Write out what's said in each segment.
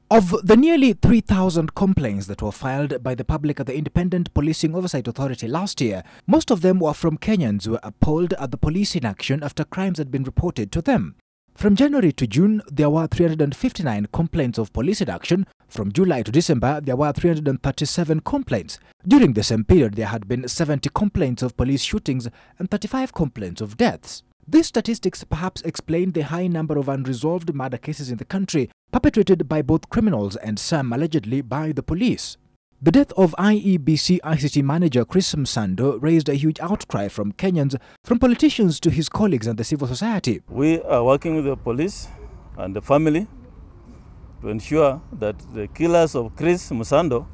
Of the nearly 3,000 complaints that were filed by the public at the Independent Policing Oversight Authority last year, most of them were from Kenyans who were appalled at the police inaction after crimes had been reported to them. From January to June, there were 359 complaints of police inaction. From July to December, there were 337 complaints. During the same period, there had been 70 complaints of police shootings and 35 complaints of deaths. These statistics perhaps explain the high number of unresolved murder cases in the country, perpetrated by both criminals and some allegedly by the police. The death of IEBC ICT manager Chris Msando raised a huge outcry from Kenyans, from politicians to his colleagues and the civil society. We are working with the police and the family to ensure that the killers of Chris Msando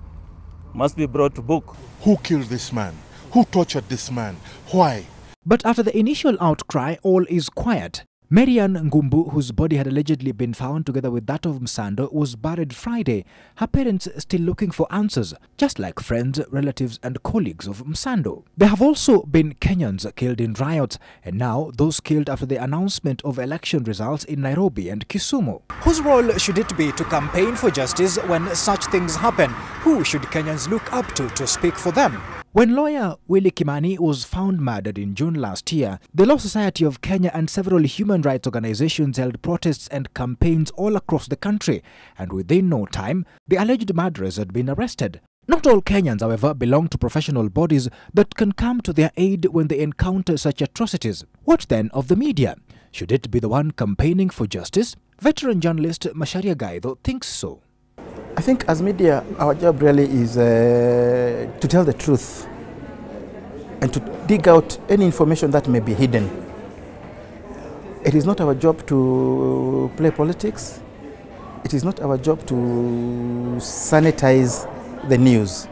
must be brought to book. Who killed this man? Who tortured this man? Why? But after the initial outcry, all is quiet. Marian Ngumbu, whose body had allegedly been found together with that of Msando, was buried Friday. Her parents still looking for answers, just like friends, relatives and colleagues of Msando. There have also been Kenyans killed in riots, and now those killed after the announcement of election results in Nairobi and Kisumu. Whose role should it be to campaign for justice when such things happen? Who should Kenyans look up to speak for them? When lawyer Willie Kimani was found murdered in June last year, the Law Society of Kenya and several human rights organizations held protests and campaigns all across the country, and within no time, the alleged murderers had been arrested. Not all Kenyans, however, belong to professional bodies that can come to their aid when they encounter such atrocities. What then of the media? Should it be the one campaigning for justice? Veteran journalist Macharia Gaido thinks so. I think as media, our job really is to tell the truth and to dig out any information that may be hidden. It is not our job to play politics. It is not our job to sanitize the news.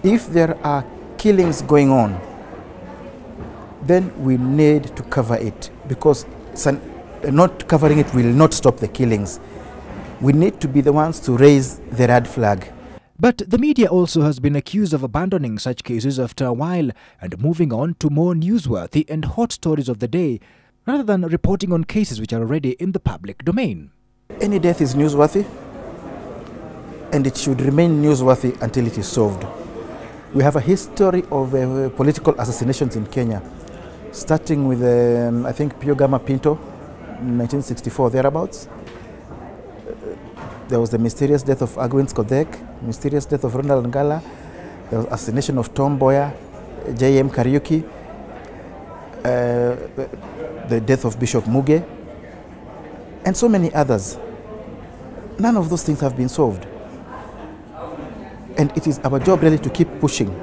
If there are killings going on, then we need to cover it, because not covering it will not stop the killings. We need to be the ones to raise the red flag. But the media also has been accused of abandoning such cases after a while and moving on to more newsworthy and hot stories of the day, rather than reporting on cases which are already in the public domain. Any death is newsworthy, and it should remain newsworthy until it is solved. We have a history of political assassinations in Kenya, starting with, I think, Pio Gama Pinto, in 1964, thereabouts. There was the mysterious death of Agwin Skodek, mysterious death of Ronald Ngala, the assassination of Tom Mboya, J.M. Kariuki, the death of Bishop Muge, and so many others. None of those things have been solved. And it is our job really to keep pushing.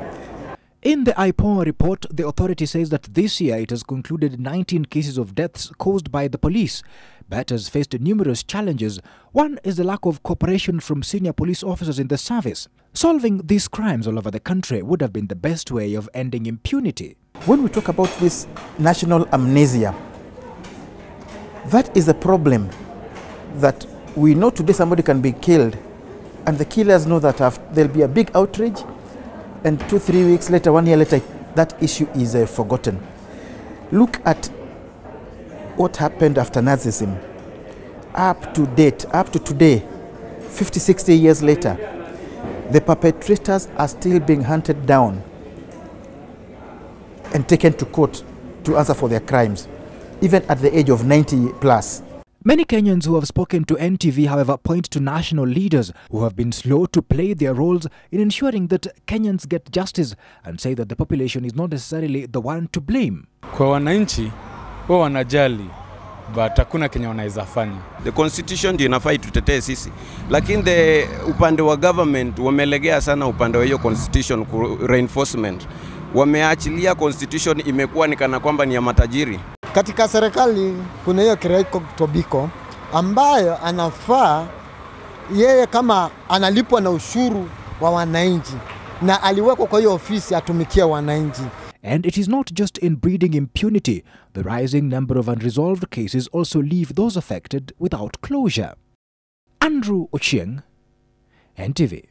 In the IPOA report, the authority says that this year it has concluded 19 cases of deaths caused by the police, but has faced numerous challenges. One is the lack of cooperation from senior police officers in the service. Solving these crimes all over the country would have been the best way of ending impunity. When we talk about this national amnesia, that is a problem, that we know today somebody can be killed, and the killers know that there'll be a big outrage, and 2-3 weeks later, 1 year later, that issue is forgotten. Look at what happened after Nazism. Up to date, up to today, 50-60 years later, the perpetrators are still being hunted down and taken to court to answer for their crimes, even at the age of 90 plus. Many Kenyans who have spoken to NTV, however, point to national leaders who have been slow to play their roles in ensuring that Kenyans get justice, and say that the population is not necessarily the one to blame. Kwa wananchi, wao wanajali, but hakuna Kenya wanaweza fanya. The constitution ndio inafaa itutetee sisi, lakini upande wa government wamelegea sana upande wa hiyo constitution reinforcement. Wameachilia constitution, imekuwa ni kana kwamba ni ya matajiri. Katika serikali kuna hiyo Kiraiko Tobiko ambayo anafaa yeye kama analipwa na ushuru wa wananchi na aliwekwa kwa hiyo ofisi atumikia wananchi. And it is not just in breeding impunity. The rising number of unresolved cases also leave those affected without closure. Andrew Ochieng, NTV.